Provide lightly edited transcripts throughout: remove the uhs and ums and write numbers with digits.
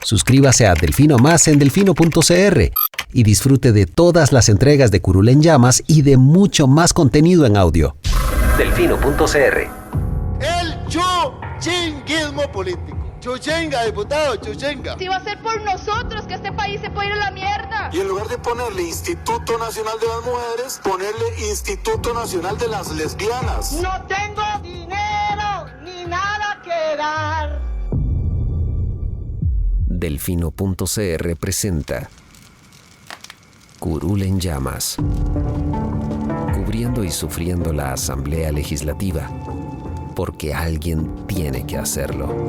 Suscríbase a Delfino Más en delfino.cr y disfrute de todas las entregas de Curul en Llamas y de mucho más contenido en audio. Delfino.cr. El chuchinguismo político. Chuchenga, diputado, chuchenga. Si va a ser por nosotros que este país se puede ir a la mierda. Y en lugar de ponerle Instituto Nacional de las Mujeres, ponerle Instituto Nacional de las Lesbianas. No tengo dinero ni nada que dar. Delfino.cr presenta Curul en Llamas, cubriendo y sufriendo la Asamblea Legislativa, porque alguien tiene que hacerlo.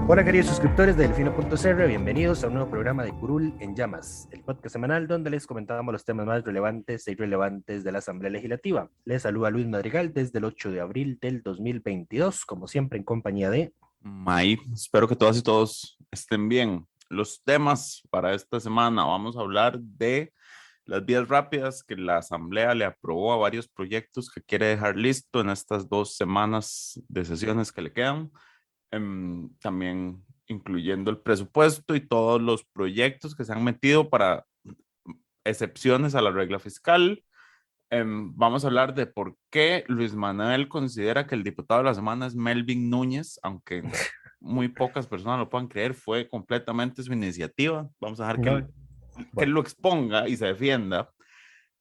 Hola queridos suscriptores de Delfino.cr, bienvenidos a un nuevo programa de Curul en Llamas, el podcast semanal donde les comentamos los temas más relevantes e irrelevantes de la Asamblea Legislativa. Les saluda Luis Madrigal desde el 8 de abril del 2022, como siempre en compañía de... May, espero que todas y todos estén bien. Los temas para esta semana, vamos a hablar de las vías rápidas que la Asamblea le aprobó a varios proyectos que quiere dejar listo en estas 2 semanas de sesiones que le quedan. También incluyendo el presupuesto y todos los proyectos que se han metido para excepciones a la regla fiscal. Vamos a hablar de por qué Luis Manuel considera que el diputado de la semana es Melvin Núñez, aunque muy pocas personas lo puedan creer, fue completamente su iniciativa. Vamos a dejar que él lo exponga y se defienda.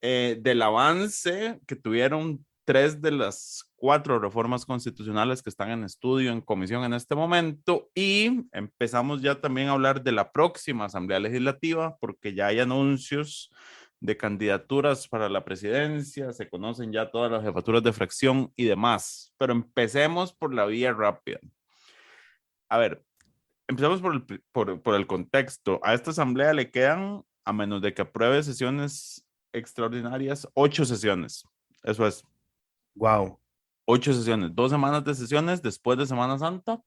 Del avance que tuvieron 3 de las 4 reformas constitucionales que están en estudio en comisión en este momento, y empezamos ya también a hablar de la próxima Asamblea Legislativa porque ya hay anuncios de candidaturas para la presidencia, se conocen ya todas las jefaturas de fracción y demás, pero empecemos por la vía rápida. A ver, empezamos por el contexto. A esta Asamblea le quedan, a menos de que apruebe sesiones extraordinarias, 8 sesiones. Eso es. Wow. 8 sesiones, 2 semanas de sesiones después de Semana Santa,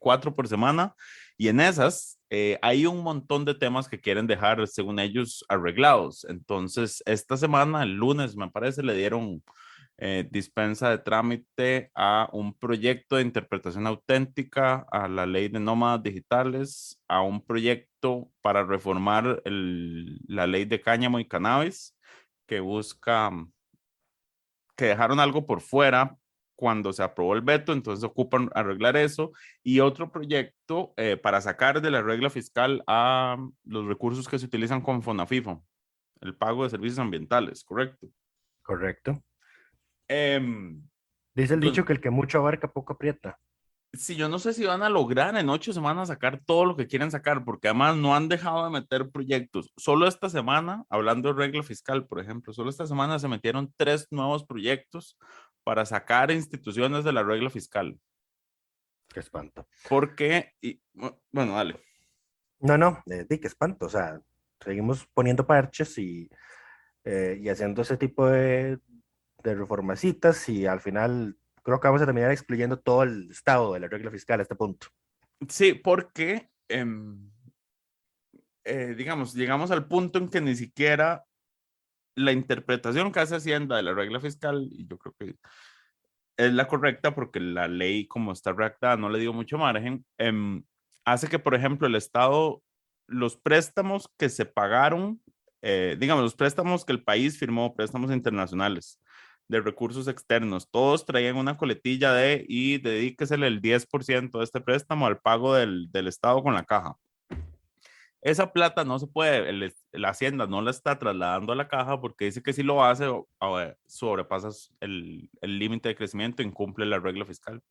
4 por semana, y en esas hay un montón de temas que quieren dejar, según ellos, arreglados. Entonces, esta semana, el lunes, me parece, le dieron dispensa de trámite a un proyecto de interpretación auténtica, a la ley de nómadas digitales, a un proyecto para reformar la ley de cáñamo y cannabis, que busca... que dejaron algo por fuera cuando se aprobó el veto, entonces ocupan arreglar eso, y otro proyecto para sacar de la regla fiscal a los recursos que se utilizan con FONAFIFO, el pago de servicios ambientales, ¿correcto? Correcto. Dice el Entonces, dicho que el que mucho abarca poco aprieta. sí, yo no sé si van a lograr en 8 semanas sacar todo lo que quieren sacar, porque además no han dejado de meter proyectos. Solo esta semana, hablando de regla fiscal, por ejemplo, solo esta semana se metieron 3 nuevos proyectos para sacar instituciones de la regla fiscal. Qué espanto. Porque, bueno, dale. No, qué espanto. O sea, seguimos poniendo parches y haciendo ese tipo de reformacitas y al final... Creo que vamos a terminar excluyendo todo el estado de la regla fiscal a este punto. Sí, porque, digamos, llegamos al punto en que ni siquiera la interpretación que hace Hacienda de la regla fiscal, y yo creo que es la correcta porque la ley como está redactada no le dio mucho margen, hace que, por ejemplo, el Estado, los préstamos que se pagaron, digamos, los préstamos que el país firmó, préstamos internacionales, de recursos externos, todos traían una coletilla y dedíquesele el 10% de este préstamo al pago del Estado con la caja. Esa plata no se puede, la Hacienda no la está trasladando a la caja porque dice que si lo hace, sobrepasas el límite de crecimiento, incumple la regla fiscal.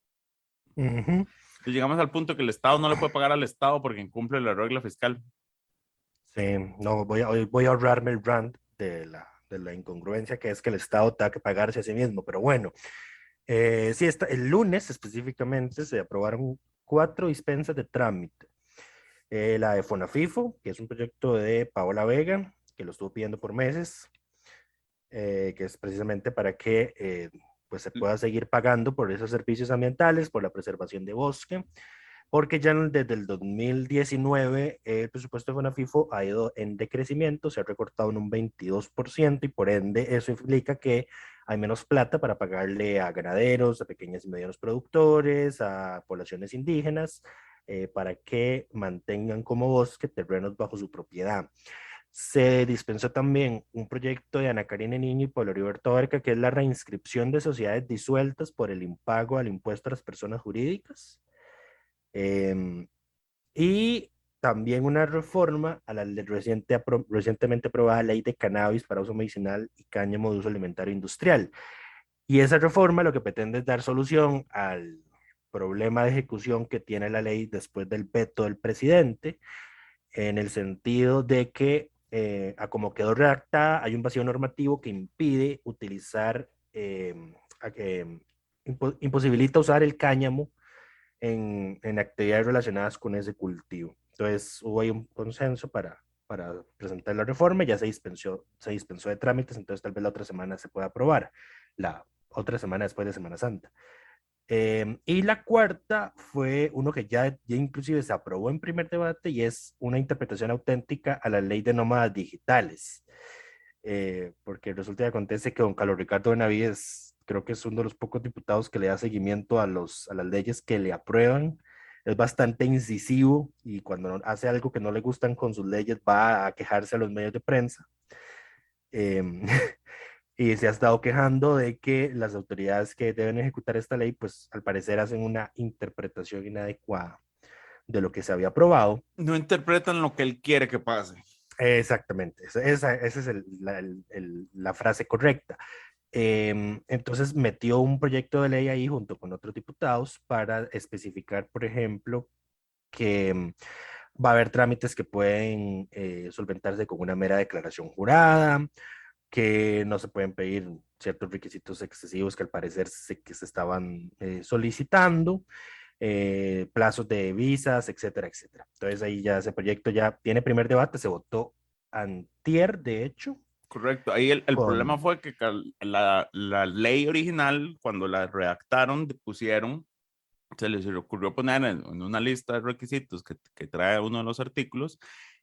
Entonces llegamos al punto que el Estado no le puede pagar al Estado porque incumple la regla fiscal. Sí, no, voy a ahorrarme el rant de la incongruencia que es que el Estado tenga que pagarse a sí mismo, pero bueno, sí, el lunes específicamente se aprobaron 4 dispensas de trámite. La de FONAFIFO, que es un proyecto de Paola Vega, que lo estuvo pidiendo por meses, que es precisamente para que pues se pueda seguir pagando por esos servicios ambientales, por la preservación de bosque, porque ya desde el 2019 el presupuesto de FONAFIFO ha ido en decrecimiento, se ha recortado en un 22% y por ende eso implica que hay menos plata para pagarle a ganaderos, a pequeños y medianos productores, a poblaciones indígenas, para que mantengan como bosque terrenos bajo su propiedad. Se dispensó también un proyecto de Ana Karina Niño y Pablo Heriberto Abarca, que es la reinscripción de sociedades disueltas por el impago al impuesto a las personas jurídicas. Y también una reforma a la recientemente aprobada ley de cannabis para uso medicinal y cáñamo de uso alimentario industrial. Y esa reforma lo que pretende es dar solución al problema de ejecución que tiene la ley después del veto del presidente, en el sentido de que, a como quedó redactada, hay un vacío normativo que impide utilizar, imposibilita usar el cáñamo en actividades relacionadas con ese cultivo. Entonces hubo ahí un consenso para presentar la reforma, ya se dispensó de trámites, entonces tal vez la otra semana se pueda aprobar, la otra semana después de Semana Santa. Y la cuarta fue uno que ya inclusive se aprobó en primer debate y es una interpretación auténtica a la ley de nómadas digitales. Porque resulta que acontece que don Carlos Ricardo Benavides creo que es uno de los pocos diputados que le da seguimiento a las leyes que le aprueban. Es bastante incisivo y cuando hace algo que no le gustan con sus leyes va a quejarse a los medios de prensa. Y se ha estado quejando de que las autoridades que deben ejecutar esta ley, pues al parecer hacen una interpretación inadecuada de lo que se había aprobado. No interpretan lo que él quiere que pase. Exactamente, esa es la frase correcta. Entonces metió un proyecto de ley ahí junto con otros diputados para especificar, por ejemplo, que va a haber trámites que pueden solventarse con una mera declaración jurada, que no se pueden pedir ciertos requisitos excesivos que al parecer que se estaban solicitando, plazos de visas, etcétera, etcétera. Entonces ahí ya ese proyecto ya tiene primer debate, se votó antier, de hecho. Correcto, ahí el problema fue que la ley original, cuando la redactaron, pusieron, se les ocurrió poner en una lista de requisitos que trae uno de los artículos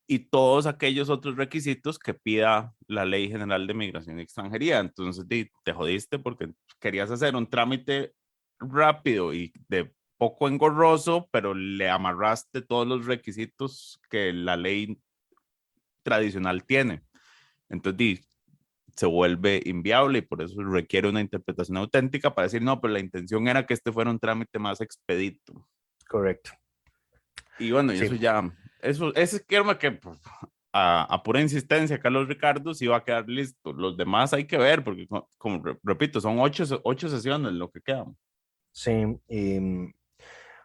y todos aquellos otros requisitos que pida la Ley General de Migración y Extranjería. Entonces te jodiste porque querías hacer un trámite rápido y de poco engorroso, pero le amarraste todos los requisitos que la ley tradicional tiene. Entonces se vuelve inviable y por eso requiere una interpretación auténtica para decir, no, pero la intención era que este fuera un trámite más expedito. Correcto. Y bueno, y Sí. eso es que pues, a pura insistencia, Carlos Ricardo sí va a quedar listo. Los demás hay que ver, porque como repito, son 8 sesiones lo que quedan. Sí,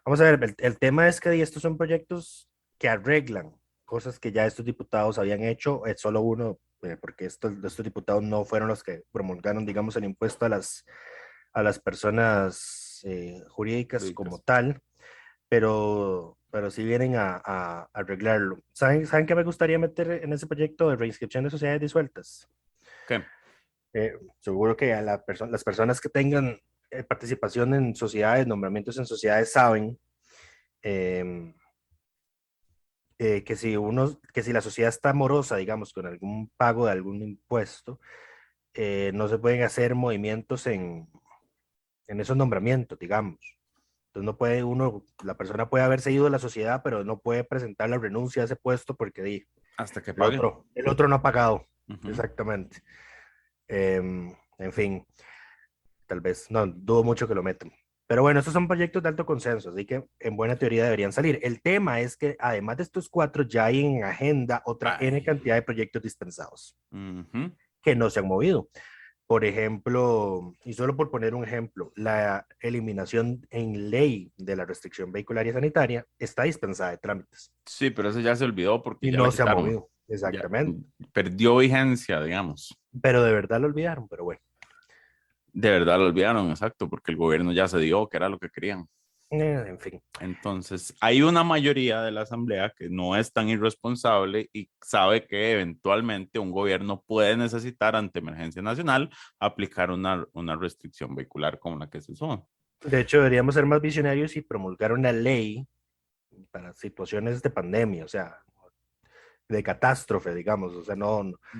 vamos a ver, el tema es que estos son proyectos que arreglan cosas que ya estos diputados habían hecho, es solo uno, porque estos diputados no fueron los que promulgaron, digamos, el impuesto a las personas jurídicas como tal, pero sí vienen a arreglarlo. ¿Saben qué me gustaría meter en ese proyecto de reinscripción de sociedades disueltas? ¿Qué? Seguro que a las personas que tengan participación en sociedades, nombramientos en sociedades, saben que si la sociedad está morosa, digamos, con algún pago de algún impuesto, no se pueden hacer movimientos en esos nombramientos, digamos. Entonces no puede la persona puede haberse ido de la sociedad, pero no puede presentar la renuncia a ese puesto porque hasta que pague. El otro no ha pagado. Uh-huh. Exactamente. En fin, tal vez, no, dudo mucho que lo metan. Pero bueno, estos son proyectos de alto consenso, así que en buena teoría deberían salir. El tema es que además de estos 4, ya hay en agenda otra N cantidad de proyectos dispensados que no se han movido. Por ejemplo, y solo por poner un ejemplo, la eliminación en ley de la restricción vehicular y sanitaria está dispensada de trámites. Sí, pero eso ya se olvidó porque y ya no se ha movido. Exactamente. Ya perdió vigencia, digamos. Pero de verdad lo olvidaron, pero bueno. De verdad lo olvidaron, exacto, porque el gobierno ya se dio que era lo que querían. En fin. Entonces, hay una mayoría de la Asamblea que no es tan irresponsable y sabe que eventualmente un gobierno puede necesitar ante emergencia nacional aplicar una restricción vehicular como la que se usó. De hecho, deberíamos ser más visionarios y promulgar una ley para situaciones de pandemia, o sea, de catástrofe, digamos, o sea,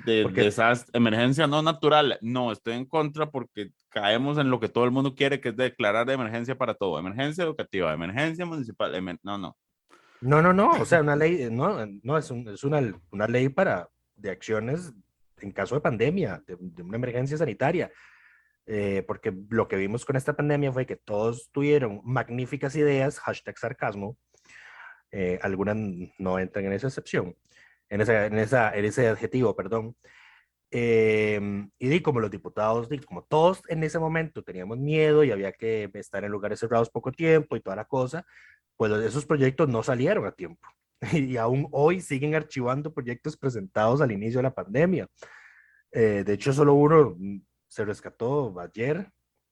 De porque desastre, emergencia no natural. No, estoy en contra porque caemos en lo que todo el mundo quiere, que es declarar emergencia para todo. Emergencia educativa, emergencia municipal. No, no. no, o sea, una ley, no, es una ley de acciones en caso de pandemia, de una emergencia sanitaria, porque lo que vimos con esta pandemia fue que todos tuvieron magníficas ideas, hashtag sarcasmo, algunas no entran en esa excepción, en ese adjetivo, perdón. Como los diputados, como todos en ese momento teníamos miedo y había que estar en lugares cerrados poco tiempo y toda la cosa, pues esos proyectos no salieron a tiempo. Y aún hoy siguen archivando proyectos presentados al inicio de la pandemia. De hecho, solo uno se rescató ayer,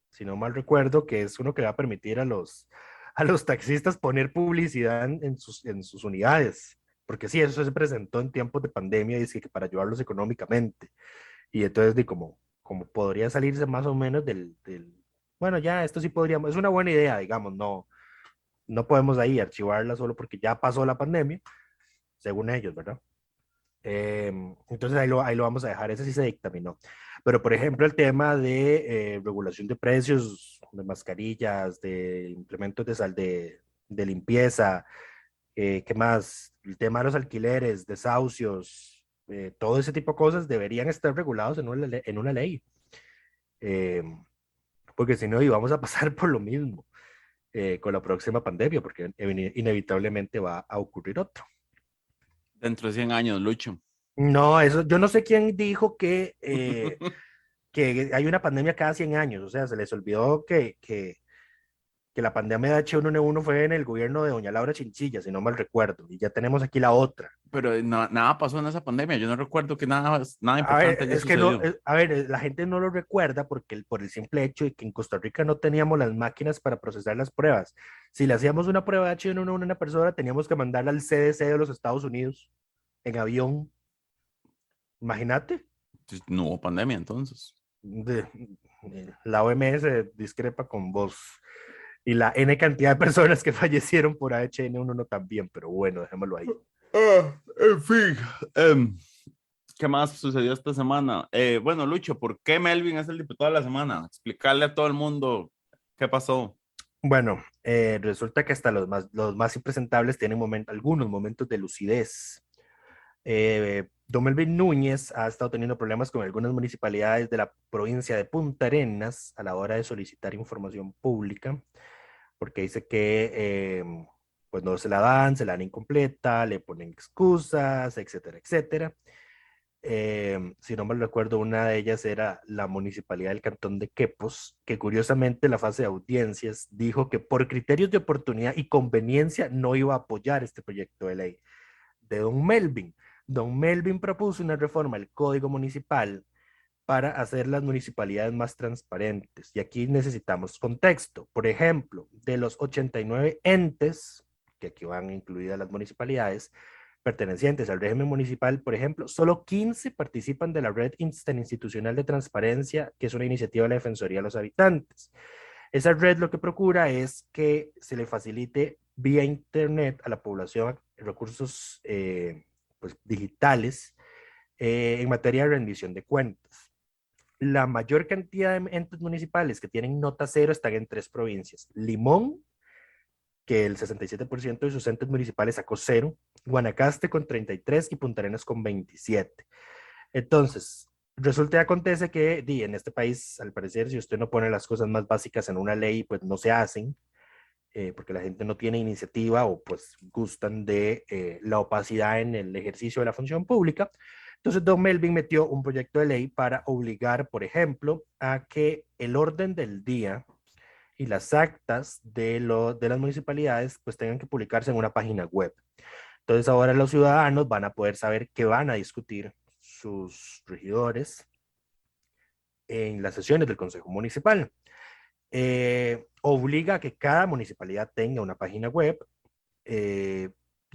si no mal recuerdo, que es uno que va a permitir a los taxistas poner publicidad en sus unidades. Porque sí, eso se presentó en tiempos de pandemia y es que para ayudarlos económicamente. Y entonces, como podría salirse más o menos bueno, ya esto sí podríamos, es una buena idea, digamos, no podemos ahí archivarla solo porque ya pasó la pandemia, según ellos, ¿verdad? Entonces ahí lo vamos a dejar, ese sí se dictaminó. Pero, por ejemplo, el tema de regulación de precios, de mascarillas, de implementos de sal de limpieza, ¿qué más? El tema de los alquileres, desahucios, todo ese tipo de cosas deberían estar regulados en una ley. Eh, Porque si no, íbamos a pasar por lo mismo con la próxima pandemia, porque inevitablemente va a ocurrir otro. Dentro de 100 años, Lucho. No, eso, yo no sé quién dijo que hay una pandemia cada 100 años, o sea, se les olvidó que la pandemia de H1N1 fue en el gobierno de doña Laura Chinchilla, si no mal recuerdo, y ya tenemos aquí la otra. Pero nada pasó en esa pandemia. Yo no recuerdo que nada A ver, importante haya es que no, sucedido. a ver, la gente no lo recuerda por el simple hecho de que en Costa Rica no teníamos las máquinas para procesar las pruebas. Si le hacíamos una prueba de H1N1 a una persona, teníamos que mandarla al CDC de los Estados Unidos en avión. Imagínate. Pues, no hubo pandemia entonces. De- la OMS discrepa con vos. Y la N cantidad de personas que fallecieron por H1N1 también, pero bueno, dejémoslo ahí. En fin. ¿Qué más sucedió esta semana? Bueno, Lucho, ¿por qué Melvin es el diputado de la semana? Explicarle a todo el mundo qué pasó. Bueno, resulta que hasta los más impresentables tienen algunos momentos de lucidez. Don Melvin Núñez ha estado teniendo problemas con algunas municipalidades de la provincia de Punta Arenas a la hora de solicitar información pública, porque dice que pues no se la dan incompleta, le ponen excusas, etcétera, etcétera. Si no me recuerdo, una de ellas era la municipalidad del cantón de Quepos, que curiosamente en la fase de audiencias dijo que por criterios de oportunidad y conveniencia no iba a apoyar este proyecto de ley de Don Melvin. Don Melvin propuso una reforma al Código Municipal para hacer las municipalidades más transparentes. Y aquí necesitamos contexto. Por ejemplo, de los 89 entes, que aquí van incluidas las municipalidades, pertenecientes al régimen municipal, por ejemplo, solo 15 participan de la Red Interinstitucional de Transparencia, que es una iniciativa de la Defensoría de los Habitantes. Esa red lo que procura es que se le facilite vía Internet a la población recursos pues, digitales en materia de rendición de cuentas. La mayor cantidad de entes municipales que tienen nota cero están en 3 provincias. Limón, que el 67% de sus entes municipales sacó cero, Guanacaste con 33 y Punta Arenas con 27. Entonces, resulta y acontece que en este país, al parecer, si usted no pone las cosas más básicas en una ley, pues no se hacen, porque la gente no tiene iniciativa o pues gustan de la opacidad en el ejercicio de la función pública. Entonces, Don Melvin metió un proyecto de ley para obligar, por ejemplo, a que el orden del día y las actas de las municipalidades pues tengan que publicarse en una página web. Entonces ahora los ciudadanos van a poder saber qué van a discutir sus regidores en las sesiones del Consejo Municipal. Obliga a que cada municipalidad tenga una página web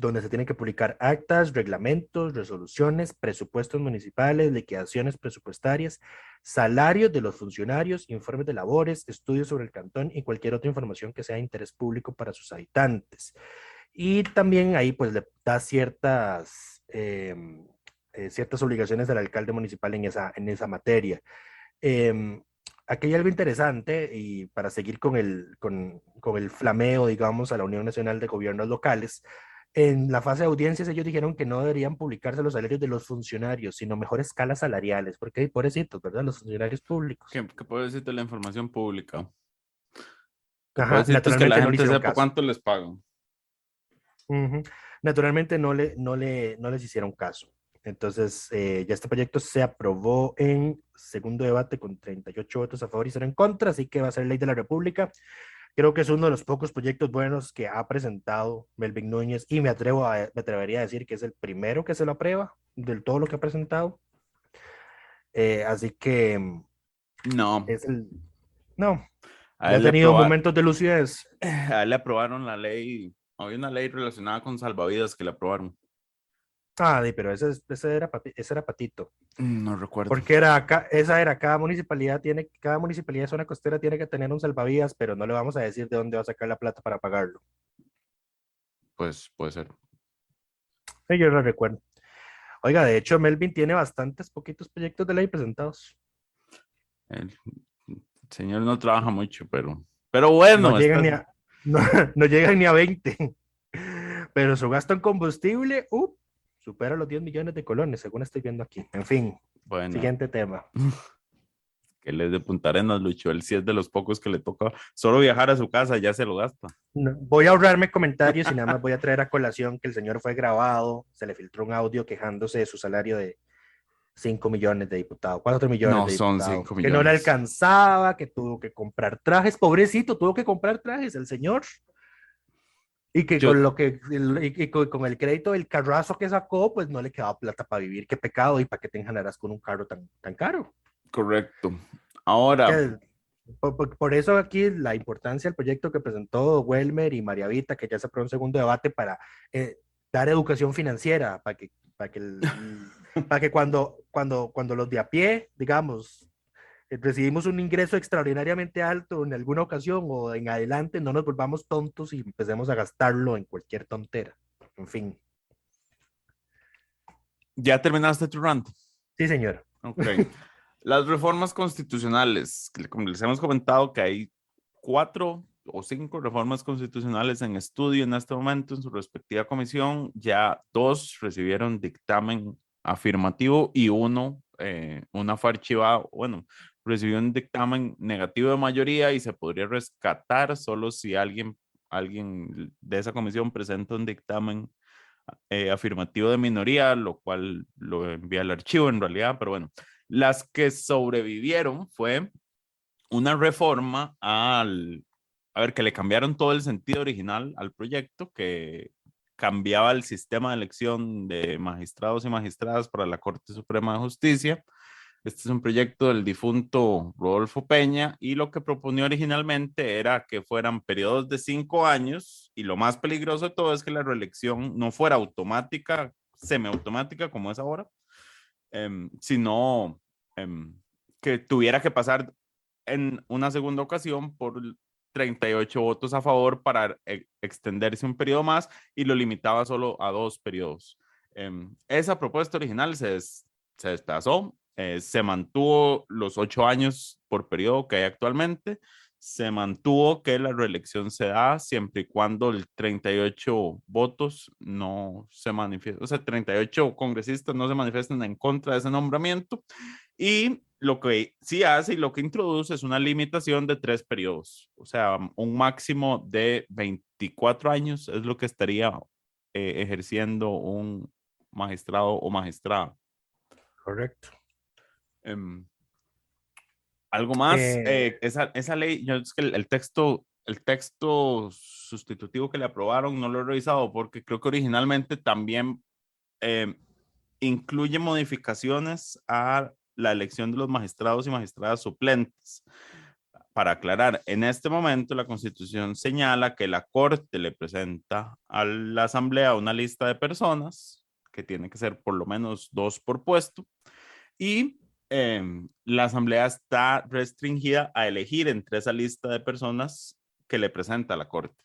donde se tienen que publicar actas, reglamentos, resoluciones, presupuestos municipales, liquidaciones presupuestarias, salarios de los funcionarios, informes de labores, estudios sobre el cantón y cualquier otra información que sea de interés público para sus habitantes. Y también ahí pues le da ciertas obligaciones al alcalde municipal en esa materia. Eh, Aquí hay algo interesante y para seguir con el flameo, digamos, a la Unión Nacional de Gobiernos Locales, en la fase de audiencias ellos dijeron que no deberían publicarse los salarios de los funcionarios, sino mejor escalas salariales, porque hay pobrecitos, ¿verdad? Los funcionarios públicos. ¿Qué puedo decirte de la información pública? Que puedo Ajá, decirte es que la naturalmente no le gente hicieron sepa caso. cuánto les pagan. Ujú. Naturalmente no les hicieron caso. Entonces, ya este proyecto se aprobó en segundo debate con 38 votos a favor y 0 en contra, así que va a ser ley de la República. Creo que es uno de los pocos proyectos buenos que ha presentado Melvin Núñez y me atrevería a decir que es el primero que se lo aprueba del todo lo que ha presentado. Así que No, es el... No, a ya ha él le tenido aprobaron, momentos de lucidez. a él le aprobaron la ley, había una ley relacionada con salvavidas que le aprobaron. Ah, pero ese era Patito. No recuerdo. Porque cada municipalidad de zona costera tiene que tener un salvavidas, pero no le vamos a decir de dónde va a sacar la plata para pagarlo. Pues puede ser. Sí, yo lo recuerdo. Oiga, de hecho, Melvin tiene bastantes poquitos proyectos de ley presentados. El señor no trabaja mucho, pero No bueno, llegan no, no llegan ni a 20. Pero su gasto en combustible, supera los 10 millones de colones, según estoy viendo aquí. En fin, bueno, siguiente tema. que él es de Punta Arenas, Lucho. Él sí es de los pocos que le toca solo viajar a su casa, ya se lo gasta. Voy a ahorrarme comentarios y nada más voy a traer a colación que el señor fue grabado, se le filtró un audio quejándose de su salario de 5 millones de diputados, 4 millones No de son diputados, 5 que no le millones. alcanzaba, que tuvo que comprar trajes, pobrecito, tuvo que comprar trajes el señor, y que Yo, con con el crédito del carrazo que sacó, pues no le quedaba plata para vivir, qué pecado, y para qué te enjanarás con un carro tan caro. correcto. Ahora, Que, por eso aquí la importancia del proyecto que presentó Welmer y María Vita, que ya se aprobó un segundo debate para dar educación financiera, para que cuando los de a pie, digamos, recibimos un ingreso extraordinariamente alto en alguna ocasión o en adelante, no nos volvamos tontos y empecemos a gastarlo en cualquier tontera. En fin. ¿ya terminaste tu rant? Sí, señor. Ok. Las reformas constitucionales, como les hemos comentado que hay 4 o 5 reformas constitucionales en estudio en este momento en su respectiva comisión, ya 2 recibieron dictamen afirmativo y una fue archivada, bueno, recibió un dictamen negativo de mayoría y se podría rescatar solo si alguien de esa comisión presenta un dictamen afirmativo de minoría, lo cual lo envía al archivo en realidad, pero bueno, las que sobrevivieron fue una reforma a ver, que le cambiaron todo el sentido original al proyecto, que cambiaba el sistema de elección de magistrados y magistradas para la Corte Suprema de Justicia. Este es un proyecto del difunto Rodolfo Peña y lo que proponía originalmente era que fueran periodos de 5 años y lo más peligroso de todo es que la reelección no fuera automática, semiautomática como es ahora, sino que tuviera que pasar en una segunda ocasión por 38 votos a favor para extenderse un periodo más y lo limitaba solo a 2 periodos. Esa propuesta original se despedazó, se mantuvo los 8 años por periodo que hay actualmente, se mantuvo que la reelección se da siempre y cuando el 38 votos no se manifiesten, o sea, 38 congresistas no se manifiesten en contra de ese nombramiento. Y lo que sí hace y lo que introduce es una limitación de 3 periodos, o sea, un máximo de 24 años es lo que estaría ejerciendo un magistrado o magistrada. Correcto. Algo más, esa ley, es que el texto sustitutivo que le aprobaron no lo he revisado porque creo que originalmente también incluye modificaciones a la elección de los magistrados y magistradas suplentes. Para aclarar, en este momento la Constitución señala que la Corte le presenta a la Asamblea una lista de personas, que tiene que ser por lo menos 2 por puesto, y la Asamblea está restringida a elegir entre esa lista de personas que le presenta a la Corte.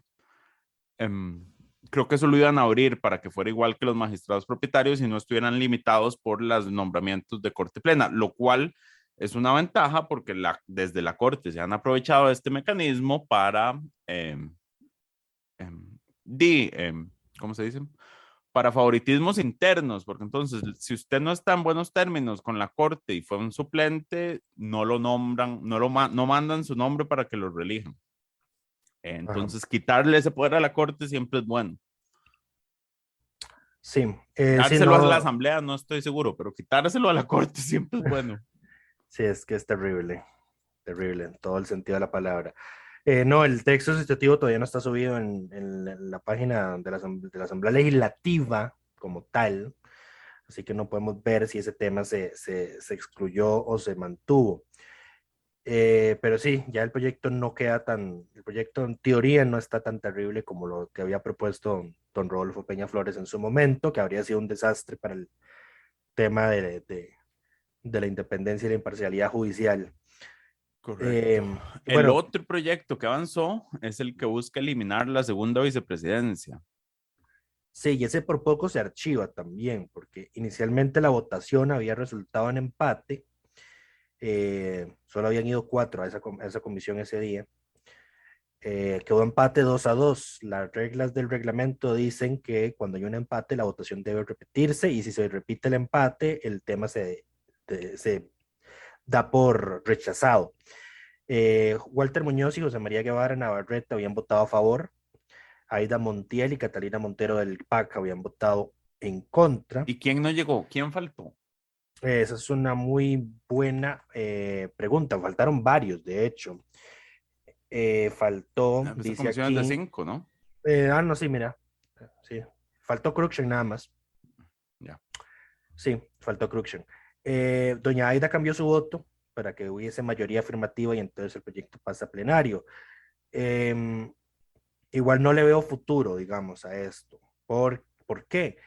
creo que eso lo iban a abrir para que fuera igual que los magistrados propietarios y no estuvieran limitados por los nombramientos de corte plena, lo cual es una ventaja porque desde la corte se han aprovechado este mecanismo para, ¿cómo se dice? Para favoritismos internos, porque entonces si usted no está en buenos términos con la corte y fue un suplente, no lo nombran, no mandan su nombre para que lo reelijan. Entonces, quitarle ese poder a la corte siempre es bueno. Sí. Dárselo a la asamblea no estoy seguro, pero quitárselo a la corte siempre es bueno. Sí, es que es terrible, terrible en todo el sentido de la palabra. No, el texto sustitutivo todavía no está subido en la página de la Asamblea Legislativa como tal, así que no podemos ver si ese tema se excluyó o se mantuvo. Pero sí, ya el proyecto no queda el proyecto en teoría no está tan terrible como lo que había propuesto don Rodolfo Peña Flores en su momento, que habría sido un desastre para el tema de la independencia y la imparcialidad judicial. Correcto. El otro proyecto que avanzó es el que busca eliminar la segunda vicepresidencia. Sí, y ese por poco se archiva también, porque inicialmente la votación había resultado en empate. Solo habían ido 4 a esa comisión ese día. Quedó empate 2-2. Las reglas del reglamento dicen que cuando hay un empate la votación debe repetirse y si se repite el empate el tema se da por rechazado. Walter Muñoz y José María Guevara Navarrete habían votado a favor. Aida Montiel y Catalina Montero del PAC habían votado en contra. ¿Y quién no llegó? ¿Quién faltó? Esa es una muy buena pregunta. Faltaron varios, de hecho. Faltó, dice aquí... de 5, ¿no? No, sí, mira. Sí. Faltó Cruikshank nada más. Ya. Sí, faltó Cruikshank. Doña Aida cambió su voto para que hubiese mayoría afirmativa y entonces el proyecto pasa a plenario. Igual no le veo futuro, digamos, a esto. ¿Por qué?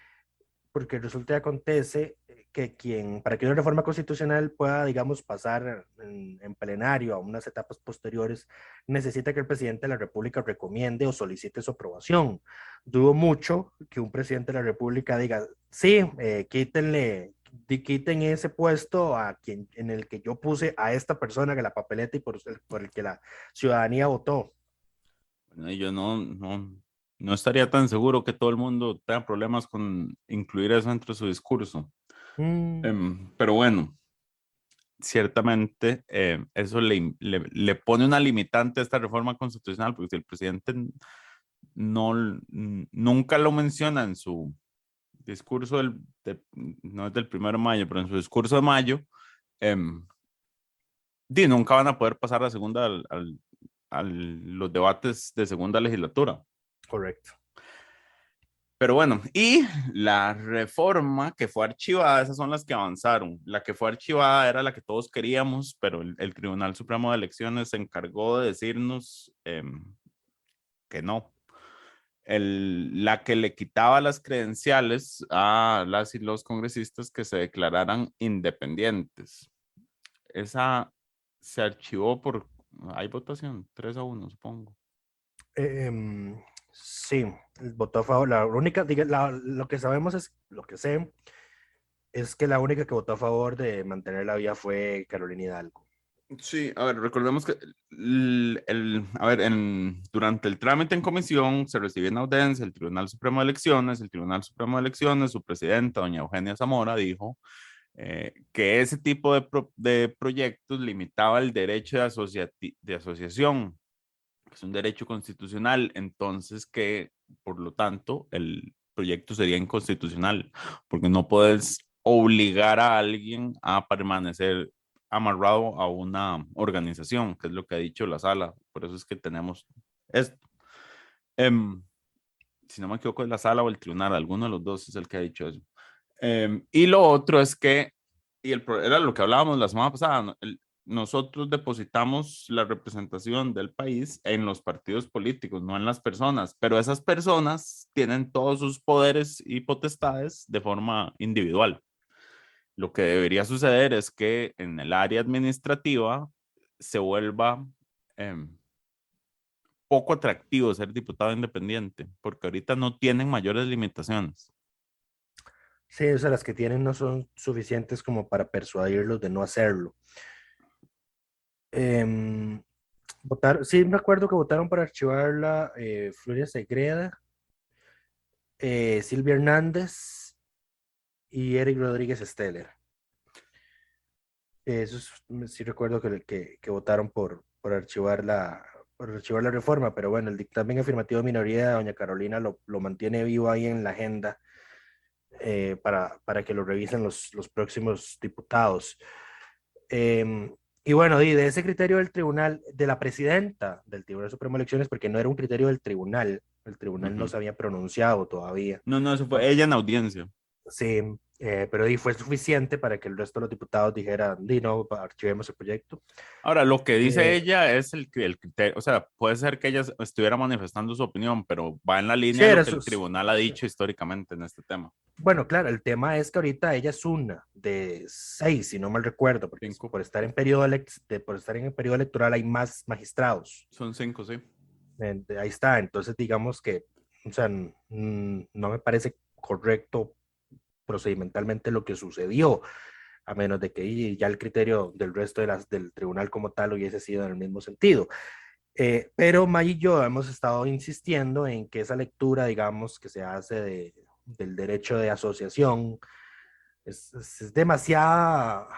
Porque resulta y acontece que para que una reforma constitucional pueda, digamos, pasar en plenario a unas etapas posteriores, necesita que el presidente de la República recomiende o solicite su aprobación. Dudo mucho que un presidente de la República diga, sí, quiten ese puesto en el que yo puse a esta persona que la papeleta y por el que la ciudadanía votó. Bueno, yo no estaría tan seguro que todo el mundo tenga problemas con incluir eso entre su discurso. Pero bueno, ciertamente eso le pone una limitante a esta reforma constitucional, porque si el presidente nunca lo menciona en su discurso, no es del 1 de mayo, pero en su discurso de mayo, nunca van a poder pasar a segunda los debates de segunda legislatura. Correcto. Pero bueno, y la reforma que fue archivada, esas son las que avanzaron. La que fue archivada era la que todos queríamos, pero el Tribunal Supremo de Elecciones se encargó de decirnos que no. La que le quitaba las credenciales a las y los congresistas que se declararan independientes. Esa se archivó hay votación, 3-1, supongo. Sí, votó a favor. Lo que sabemos lo que sé es que la única que votó a favor de mantener la vía fue Carolina Hidalgo. Sí, a ver, recordemos que durante el trámite en comisión se recibió en audiencia el Tribunal Supremo de Elecciones, su presidenta, doña Eugenia Zamora, dijo que ese tipo de proyectos limitaba el derecho de asociación, que es un derecho constitucional, entonces que por lo tanto el proyecto sería inconstitucional, porque no puedes obligar a alguien a permanecer amarrado a una organización, que es lo que ha dicho la sala. Por eso es que tenemos esto. Si no me equivoco, es la sala o el tribunal, alguno de los dos es el que ha dicho eso. Y lo otro es que, era lo que hablábamos la semana pasada, nosotros depositamos la representación del país en los partidos políticos, no en las personas, pero esas personas tienen todos sus poderes y potestades de forma individual. Lo que debería suceder es que en el área administrativa se vuelva poco atractivo ser diputado independiente, porque ahorita no tienen mayores limitaciones. Sí, o sea, las que tienen no son suficientes como para persuadirlos de no hacerlo. Sí, me acuerdo que votaron para archivarla Floria Segreda, Silvia Hernández y Eric Rodríguez Steller. Sí recuerdo que votaron por archivar la reforma, pero bueno, el dictamen afirmativo de minoría de doña Carolina lo mantiene vivo ahí en la agenda para que lo revisen los próximos diputados. Y bueno, de ese criterio del tribunal, de la presidenta del Tribunal Supremo de Elecciones, porque no era un criterio del tribunal, el tribunal no se había pronunciado todavía. No, eso fue ella en audiencia. Sí, pero fue suficiente para que el resto de los diputados dijeran, no, archivemos el proyecto. Ahora, lo que dice ella es el criterio, o sea, puede ser que ella estuviera manifestando su opinión, pero va en la línea de lo que el tribunal ha dicho históricamente en este tema. Bueno, claro, el tema es que ahorita ella es una de 6, si no mal recuerdo, porque 5. por estar en periodo electoral hay más magistrados. Son 5, sí. Ahí está, entonces digamos que, o sea, no me parece correcto procedimentalmente lo que sucedió, a menos de que ya el criterio del resto del tribunal como tal hubiese sido en el mismo sentido. Pero May y yo hemos estado insistiendo en que esa lectura, digamos, que se hace del derecho de asociación es demasiado,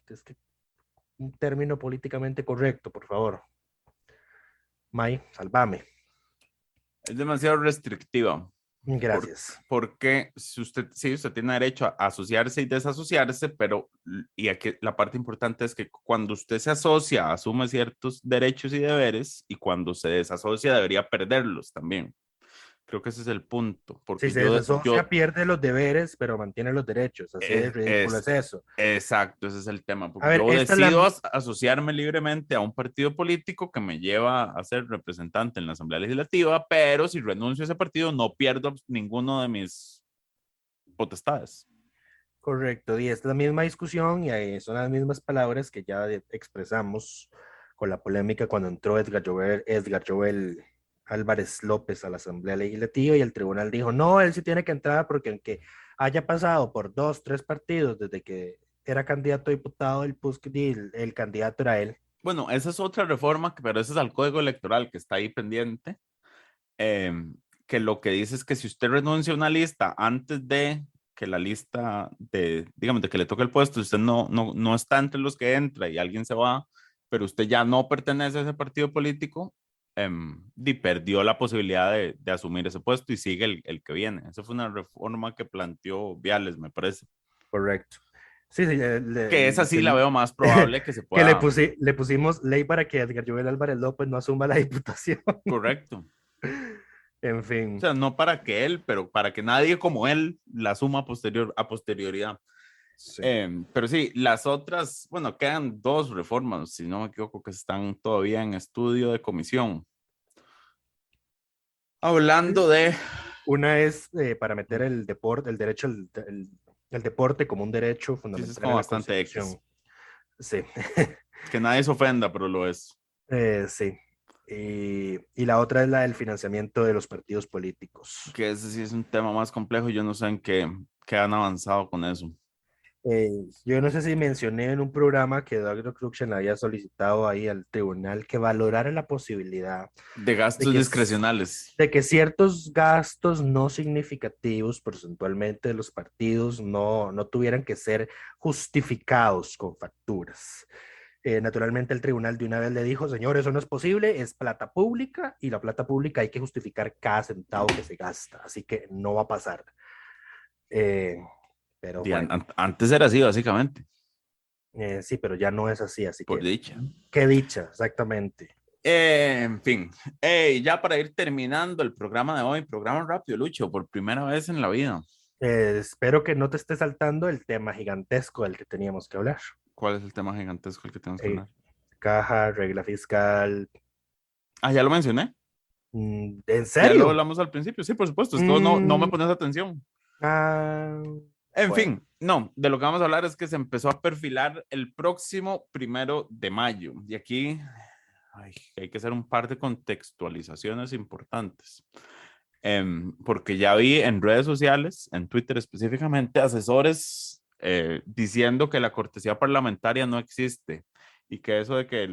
es que un término políticamente correcto, por favor. May, salvame. Es demasiado restrictiva. Gracias. Porque usted tiene derecho a asociarse y desasociarse, pero y aquí la parte importante es que cuando usted se asocia, asume ciertos derechos y deberes, y cuando se desasocia debería perderlos también. Creo que ese es el punto. Porque si se desasocia, pierde los deberes, pero mantiene los derechos. Así de ridículo es eso. Exacto, ese es el tema. Porque yo decido asociarme libremente a un partido político que me lleva a ser representante en la Asamblea Legislativa, pero si renuncio a ese partido no pierdo ninguno de mis potestades. Correcto, y es la misma discusión y son las mismas palabras que ya expresamos con la polémica cuando entró Edgar Joel Álvarez López a la Asamblea Legislativa y el tribunal dijo, no, él sí tiene que entrar porque aunque haya pasado por 2, 3 partidos desde que era candidato a diputado, el candidato era él. Bueno, esa es otra reforma, pero ese es al Código Electoral que está ahí pendiente, que lo que dice es que si usted renuncia a una lista antes de que la lista digamos, de que le toque el puesto, usted no está entre los que entra y alguien se va, pero usted ya no pertenece a ese partido político, perdió la posibilidad de asumir ese puesto y sigue el que viene. Esa fue una reforma que planteó Viales, me parece. Correcto. Sí, que esa sí la veo más probable que se pueda. Que le pusimos ley para que Edgar Joel Álvarez López no asuma la diputación. Correcto. En fin. O sea, no para que él, pero para que nadie como él la asuma a posterioridad. Sí. Pero sí, las otras, bueno, quedan 2 reformas, si no me equivoco, que están todavía en estudio de comisión. Hablando de... Una es para meter el deporte, el derecho, el deporte como un derecho fundamental. Sí, es como bastante X. Sí. Que nadie se ofenda, pero lo es. Sí. Y la otra es la del financiamiento de los partidos políticos. Que ese sí es un tema más complejo, yo no sé en qué han avanzado con eso. Yo no sé si mencioné en un programa que Eduardo Cruxen había solicitado ahí al tribunal que valorara la posibilidad de gastos discrecionales. De que ciertos gastos no significativos porcentualmente de los partidos no tuvieran que ser justificados con facturas. Naturalmente el tribunal de una vez le dijo, señor, eso no es posible, es plata pública y la plata pública hay que justificar cada centavo que se gasta, así que no va a pasar. Pero bueno. Antes era así, básicamente. Sí, pero ya no es así, así por que... Por dicha. Qué dicha, exactamente. En fin, ya para ir terminando el programa de hoy, programa rápido, Lucho, por primera vez en la vida. Espero que no te esté saltando el tema gigantesco del que teníamos que hablar. ¿Cuál es el tema gigantesco del que tenemos que hablar? Caja, regla fiscal. Ya lo mencioné. ¿En serio? Ya lo hablamos al principio, sí, por supuesto. Es que no me pones atención. En fin, no, de lo que vamos a hablar es que se empezó a perfilar el próximo 1 de mayo. Y aquí hay que hacer un par de contextualizaciones importantes. Porque ya vi en redes sociales, en Twitter específicamente, asesores diciendo que la cortesía parlamentaria no existe y que eso de que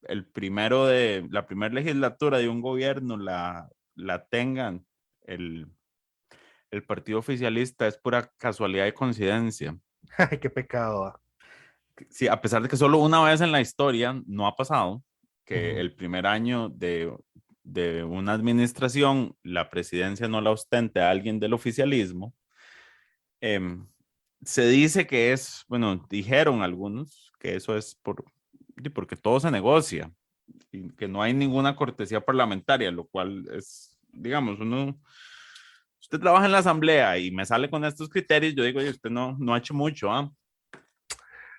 el primero de la primera legislatura de un gobierno la tengan el partido oficialista es pura casualidad y coincidencia. Ay, qué pecado. Sí, a pesar de que solo una vez en la historia no ha pasado que Ujú. el primer año de una administración la presidencia no la ostente a alguien del oficialismo, se dice que es, bueno, dijeron algunos que eso es porque todo se negocia y que no hay ninguna cortesía parlamentaria, lo cual es, digamos, usted trabaja en la asamblea y me sale con estos criterios, yo digo, oye, usted no ha hecho mucho, ¿ah?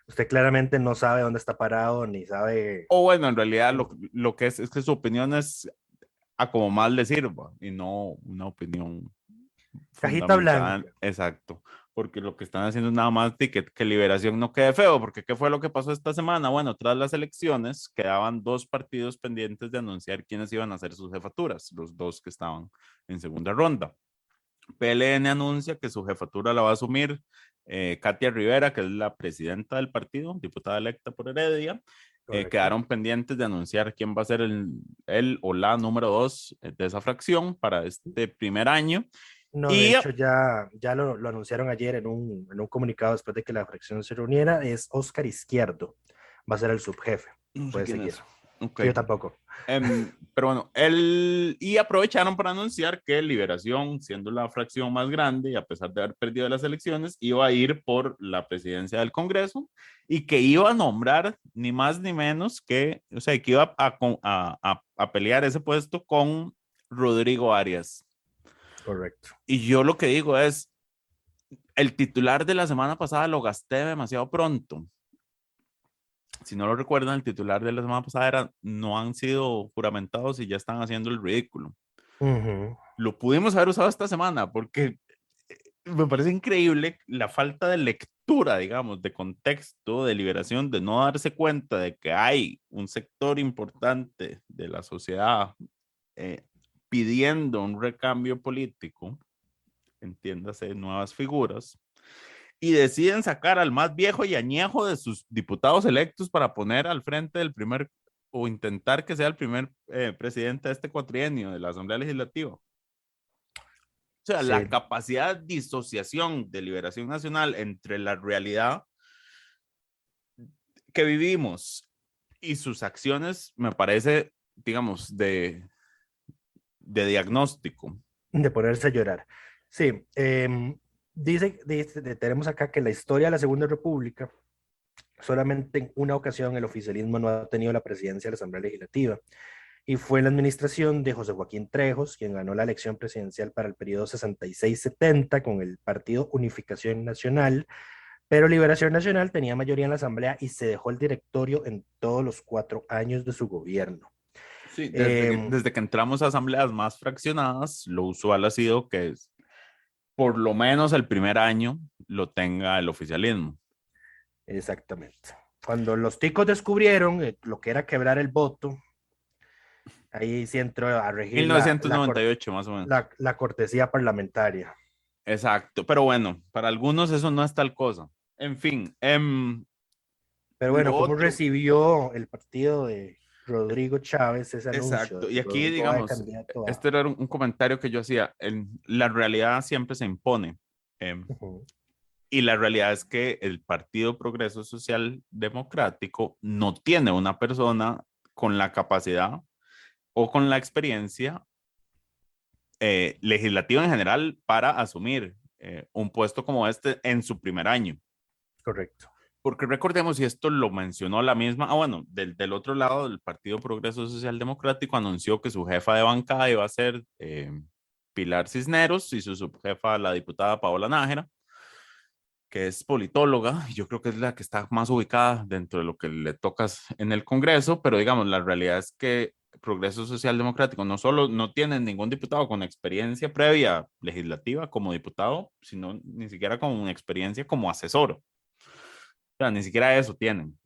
Usted claramente no sabe dónde está parado, ni sabe. O bueno, en realidad lo que es que su opinión es a como más le sirva y no una opinión Cajita fundamentada. blanca. Exacto, porque lo que están haciendo es nada más de que Liberación no quede feo, porque ¿qué fue lo que pasó esta semana? Bueno, tras las elecciones quedaban dos partidos pendientes de anunciar quiénes iban a ser sus jefaturas, los dos que estaban en segunda ronda. PLN anuncia que su jefatura la va a asumir Katia Rivera, que es la presidenta del partido, diputada electa por Heredia. Quedaron pendientes de anunciar quién va a ser el o la número 2 de esa fracción para este primer año. No, de hecho ya lo anunciaron ayer en un comunicado después de que la fracción se reuniera. Es Oscar Izquierdo, va a ser el subjefe. No sé Puede quién seguir. es. Okay. Yo tampoco. Pero bueno, y aprovecharon para anunciar que Liberación, siendo la fracción más grande y a pesar de haber perdido las elecciones, iba a ir por la presidencia del Congreso y que iba a nombrar ni más ni menos que, o sea, que iba a pelear ese puesto con Rodrigo Arias. Correcto. Y yo lo que digo es, el titular de la semana pasada lo gasté demasiado pronto. Si no lo recuerdan, el titular de la semana pasada era no han sido juramentados y ya están haciendo el ridículo. Uh-huh. Lo pudimos haber usado esta semana porque me parece increíble la falta de lectura, digamos, de contexto, de Liberación, de no darse cuenta de que hay un sector importante de la sociedad pidiendo un recambio político, entiéndase, nuevas figuras, y deciden sacar al más viejo y añejo de sus diputados electos para poner al frente del primer, o intentar que sea el primer presidente de este cuatrienio de la Asamblea Legislativa. O sea, Sí. la capacidad de disociación de Liberación Nacional entre la realidad que vivimos y sus acciones me parece, digamos, de diagnóstico. De ponerse a llorar. Sí, tenemos acá que en la historia de la Segunda República, solamente en una ocasión el oficialismo no ha tenido la presidencia de la Asamblea Legislativa, y fue en la administración de José Joaquín Trejos, quien ganó la elección presidencial para el periodo 66-70 con el Partido Unificación Nacional, pero Liberación Nacional tenía mayoría en la Asamblea y se dejó el directorio en todos los 4 años de su gobierno. Sí, desde que entramos a asambleas más fraccionadas, lo usual ha sido que por lo menos el primer año lo tenga el oficialismo. Exactamente. Cuando los ticos descubrieron lo que era quebrar el voto, ahí sí entró a regir 1998 más o menos. La cortesía parlamentaria. Exacto, pero bueno, para algunos eso no es tal cosa. En fin. Pero bueno, ¿cómo recibió el partido de Rodrigo Chávez ese anuncio? Exacto, y aquí digamos, este era un comentario que yo hacía, la realidad siempre se impone. Y la realidad es que el Partido Progreso Social Democrático no tiene una persona con la capacidad o con la experiencia legislativa en general para asumir un puesto como este en su primer año. Correcto. Porque recordemos, y esto lo mencionó la misma, bueno, del otro lado del Partido Progreso Social Democrático anunció que su jefa de bancada iba a ser Pilar Cisneros y su subjefa la diputada Paola Nájera, que es politóloga, y yo creo que es la que está más ubicada dentro de lo que le toca en el Congreso, pero digamos, la realidad es que Progreso Social Democrático no solo no tiene ningún diputado con experiencia previa legislativa como diputado, sino ni siquiera con experiencia como asesor. O sea, ni siquiera eso tienen.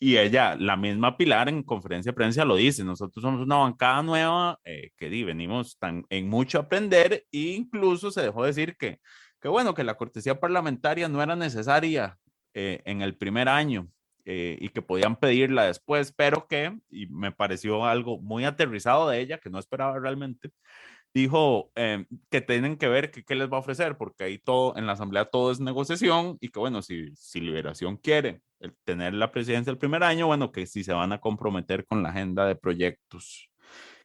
Y ella, la misma Pilar en conferencia de prensa lo dice, nosotros somos una bancada nueva venimos en mucho a aprender e incluso se dejó decir que bueno, que la cortesía parlamentaria no era necesaria en el primer año y que podían pedirla después, pero y me pareció algo muy aterrizado de ella, que no esperaba realmente, dijo que tienen que ver qué les va a ofrecer, porque ahí todo, en la asamblea todo es negociación y que bueno, si Liberación quiere tener la presidencia el primer año, bueno, que si se van a comprometer con la agenda de proyectos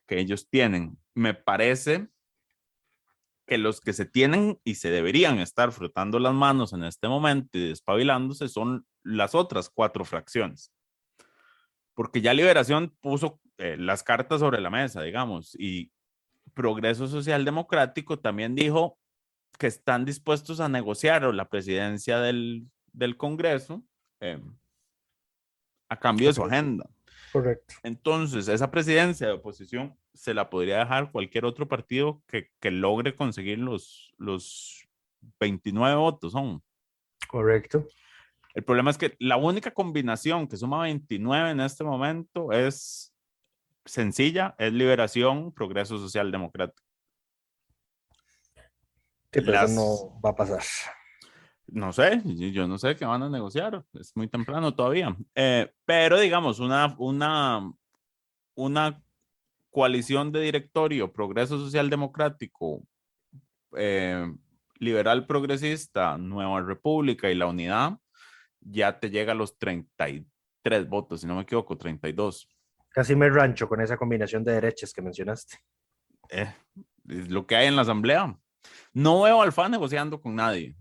que ellos tienen. Me parece que los que se tienen y se deberían estar frotando las manos en este momento y despabilándose son las otras 4 fracciones. Porque ya Liberación puso las cartas sobre la mesa, digamos, y Progreso Social Democrático también dijo que están dispuestos a negociar la presidencia del Congreso a cambio de su agenda. Correcto. Entonces, esa presidencia de oposición se la podría dejar cualquier otro partido que logre conseguir los 29 votos. Correcto. El problema es que la única combinación que suma 29 en este momento es sencilla, es Liberación, Progreso Social Democrático. Sí, pero eso no va a pasar. No sé, yo no sé qué van a negociar, es muy temprano todavía. Pero digamos, una coalición de directorio, Progreso Social Democrático, Liberal Progresista, Nueva República y La Unidad, ya te llega a los 33 votos, si no me equivoco, 32. Casi me rancho con esa combinación de derechas que mencionaste. Es lo que hay en la asamblea. No veo al FA negociando con nadie.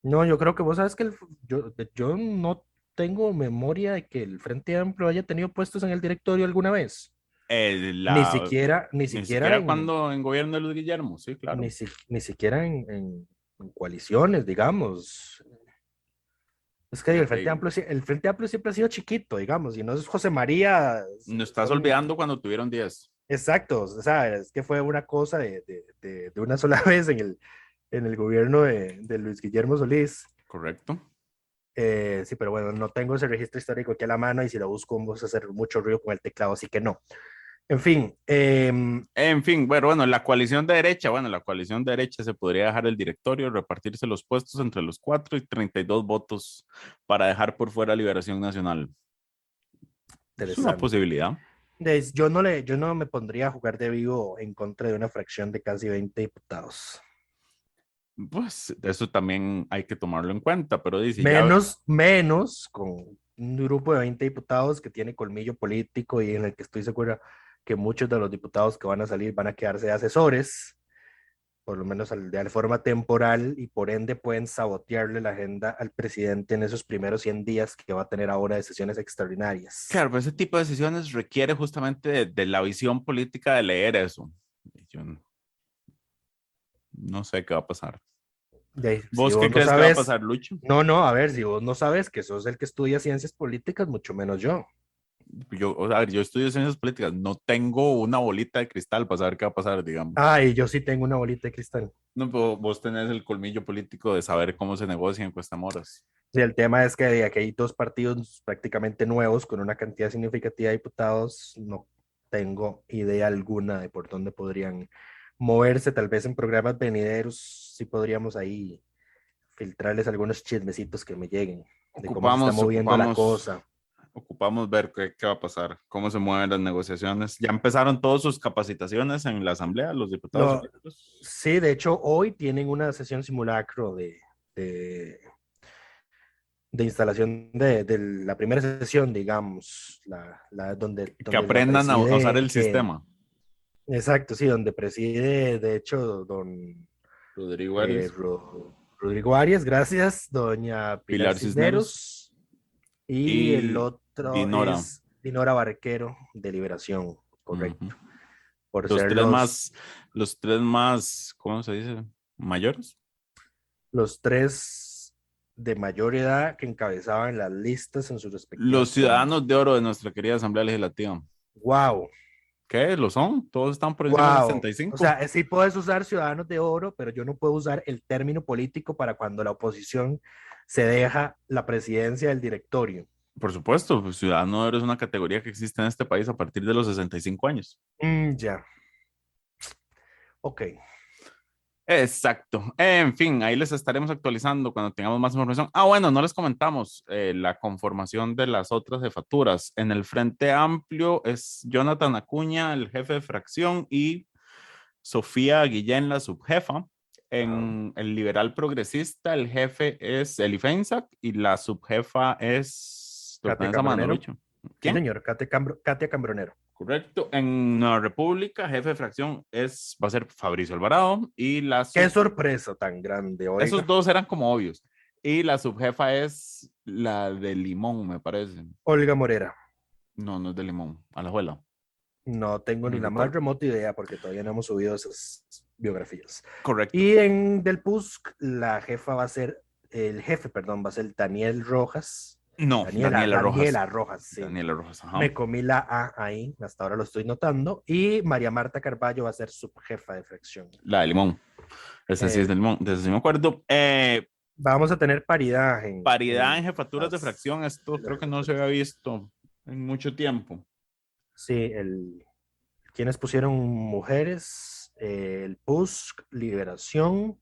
No, yo creo que vos sabes que yo no tengo memoria de que el Frente Amplio haya tenido puestos en el directorio alguna vez. Ni siquiera cuando en gobierno de Luis Guillermo, sí, claro. Ni siquiera en coaliciones, digamos. Es que el Frente Amplio siempre ha sido chiquito, digamos, y no es José María. No estás olvidando cuando tuvieron 10. Exacto, o sea, es que fue una cosa de una sola vez en el gobierno de Luis Guillermo Solís. Correcto. Sí, pero bueno, no tengo ese registro histórico aquí a la mano y si lo busco vamos a hacer mucho ruido con el teclado, así que no. En fin. Bueno, la coalición de derecha se podría dejar el directorio, repartirse los puestos entre los 4 y 32 votos para dejar por fuera Liberación Nacional. Es una posibilidad. Yo no me pondría a jugar de vivo en contra de una fracción de casi 20 diputados. Pues eso también hay que tomarlo en cuenta, pero dice menos con un grupo de 20 diputados que tiene colmillo político y en el que estoy segura que muchos de los diputados que van a salir van a quedarse de asesores, por lo menos de forma temporal, y por ende pueden sabotearle la agenda al presidente en esos primeros 100 días que va a tener ahora de sesiones extraordinarias. Claro, pero ese tipo de decisiones requiere justamente de la visión política de leer eso. Yo no sé qué va a pasar. ¿Vos qué crees que va a pasar, Lucho? No, a ver, si vos no sabes que sos el que estudia ciencias políticas, mucho menos yo. Yo estudio ciencias políticas, no tengo una bolita de cristal para saber qué va a pasar, digamos. Y yo sí tengo una bolita de cristal. No, pero vos tenés el colmillo político de saber cómo se negocia en Cuesta Moras. Sí, el tema es que aquí hay 2 partidos prácticamente nuevos con una cantidad significativa de diputados. No tengo idea alguna de por dónde podrían moverse. Tal vez en programas venideros sí podríamos ahí filtrarles algunos chismecitos que me lleguen de cómo se está moviendo la cosa. Ocupamos ver qué va a pasar, cómo se mueven las negociaciones. ¿Ya empezaron todas sus capacitaciones en la asamblea, los diputados? Sí, de hecho, hoy tienen una sesión simulacro de instalación de la primera sesión, digamos, donde que aprendan a usar el sistema. Exacto, sí, donde preside, de hecho, don Rodrigo Arias. Rodrigo Arias, gracias, doña Pilar Cisneros. Y el otro es Dinora Barquero de Liberación, correcto. Por los tres más, ¿cómo se dice? ¿Mayores? Los 3 de mayor edad que encabezaban las listas en sus respectivos. Los ciudadanos de oro de nuestra querida Asamblea Legislativa. ¡Wow! ¿Qué? ¿Lo son? Todos están por encima de 65. O sea, sí puedes usar ciudadanos de oro, pero yo no puedo usar el término político para cuando la oposición se deja la presidencia del directorio. Por supuesto, pues, ciudadano es una categoría que existe en este país a partir de los 65 años. Ya. Ok. Exacto. En fin, ahí les estaremos actualizando cuando tengamos más información. Bueno, no les comentamos la conformación de las otras jefaturas. En el Frente Amplio es Jonathan Acuña, el jefe de fracción, y Sofía Guillén, la subjefa. En el Liberal Progresista, el jefe es Eli Feinsack y la subjefa es Katia Torpensa Cambronero. Manovicho. Sí, ¿Quién? señor, Katia Cambronero. Correcto. En Nueva República, jefe de fracción va a ser Fabricio Alvarado y la Qué sorpresa tan grande, oiga. esos dos eran como obvios. Y la subjefa es la de Limón, me parece. Olga Morera. No, no es de Limón, Alajuela. No tengo ni No la recuerdo. más remota idea porque todavía no hemos subido esas biografías. Correcto. Y en del PUSC, el jefe va a ser Daniel Rojas. No, Daniela Rojas. Daniela Rojas, sí. Daniela Rojas, ajá. Me comí la A ahí, hasta ahora lo estoy notando. Y María Marta Carballo va a ser subjefa de fracción. La de Limón. Esa sí es de Limón, de eso sí me acuerdo. Vamos a tener paridad Paridad en jefaturas de las- fracción, esto creo que no se había visto en mucho tiempo. Sí, quienes pusieron mujeres, el PUSC, Liberación,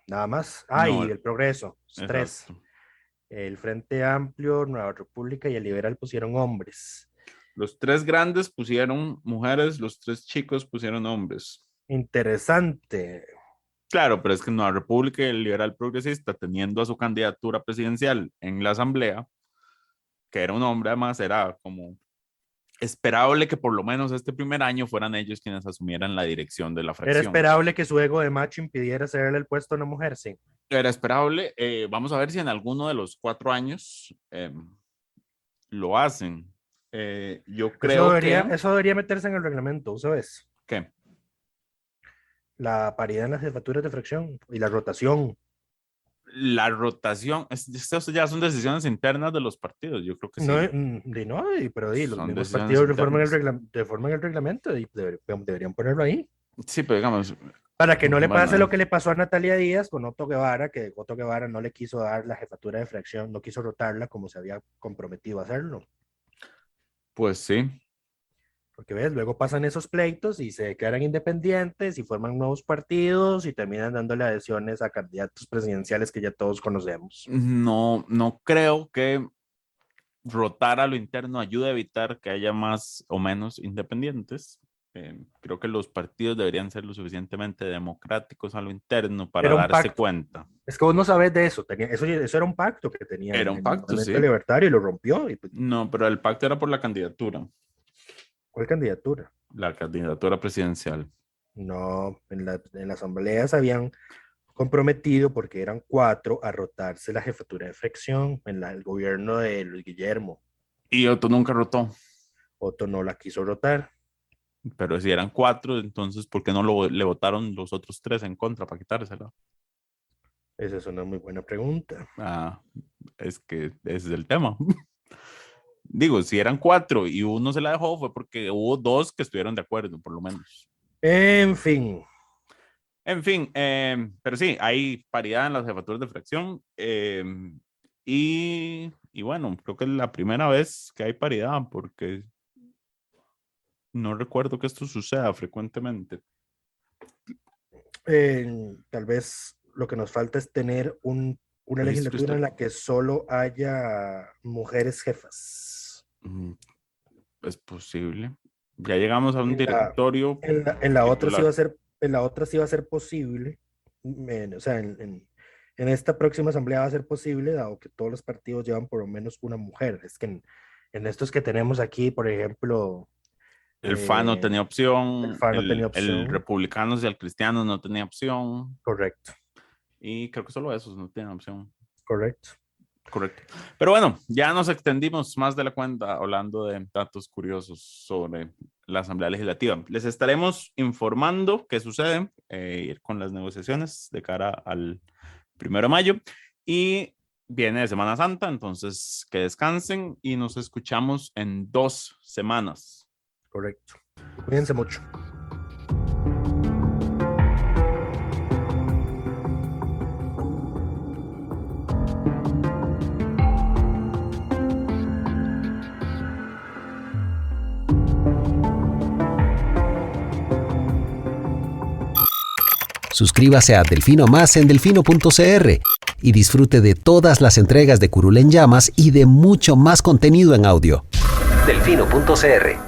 nada más. No, Y el Progreso, tres. Exacto. El Frente Amplio, Nueva República y el Liberal pusieron hombres. Los tres grandes pusieron mujeres, los tres chicos pusieron hombres. Interesante. Claro, pero es que Nueva República y el Liberal Progresista, teniendo a su candidatura presidencial en la Asamblea, que era un hombre, además era como esperable que por lo menos este primer año fueran ellos quienes asumieran la dirección de la Era fracción. esperable que su ego de macho impidiera cederle el puesto a una mujer, sí. Era esperable. Vamos a ver si en alguno de los 4 años lo hacen. Yo creo Eso debería meterse en el reglamento, ¿sabes? que La paridad en las jefaturas de fracción y la rotación. la rotación, estas ya son decisiones internas de los partidos, yo creo que sí. Pero los Son mismos decisiones partidos internas. reforman el reglamento y deberían ponerlo ahí. Sí, pero digamos, Para que no le bueno, pase lo que le pasó a Natalia Díaz con Otto Guevara, que Otto Guevara no le quiso dar la jefatura de fracción, no quiso rotarla como se había comprometido a hacerlo. pues sí. Porque ves, luego pasan esos pleitos y se declaran independientes y forman nuevos partidos y terminan dándole adhesiones a candidatos presidenciales que ya todos conocemos. No creo que rotar a lo interno ayude a evitar que haya más o menos independientes. Creo que los partidos deberían ser lo suficientemente democráticos a lo interno para Era un darse pacto. cuenta. Es que vos no sabes de eso. Eso era un pacto que tenía Era un pacto, el sí. Libertario y lo rompió. Y pues, No, pero el pacto era por la candidatura, ¿cuál candidatura? la candidatura presidencial. No, en la asamblea se habían comprometido porque eran 4 a rotarse la jefatura de fracción en el gobierno de Luis Guillermo. Y Otto nunca rotó, Otto no la quiso rotar. pero si eran 4, entonces ¿por qué no le votaron los otros 3 en contra para quitársela? Esa es una muy buena pregunta. Es que ese es el tema. Digo, si eran 4 y uno se la dejó fue porque hubo 2 que estuvieron de acuerdo, por lo menos. En fin. Pero sí, hay paridad en las jefaturas de fracción. Y bueno, creo que es la primera vez que hay paridad porque no recuerdo que esto suceda frecuentemente. Tal vez lo que nos falta es tener una legislatura en la que solo haya mujeres jefas. Es posible. Ya llegamos a un directorio. En la otra sí va a ser posible. O sea, en esta próxima asamblea va a ser posible, dado que todos los partidos llevan por lo menos una mujer. Es que en estos que tenemos aquí, por ejemplo, el FA no tenía opción. El FA no tenía opción. El Republicanos y el Cristianos no tenía opción. Correcto. Y creo que solo esos no tienen opción. Correcto. Pero bueno, ya nos extendimos más de la cuenta hablando de datos curiosos sobre la Asamblea Legislativa. Les estaremos informando qué sucede con las negociaciones de cara al 1 de mayo. Y viene de Semana Santa, entonces que descansen y nos escuchamos en 2 semanas. Correcto. Cuídense mucho. Suscríbase a Delfino Más en delfino.cr y disfrute de todas las entregas de Curul en Llamas y de mucho más contenido en audio. Delfino.cr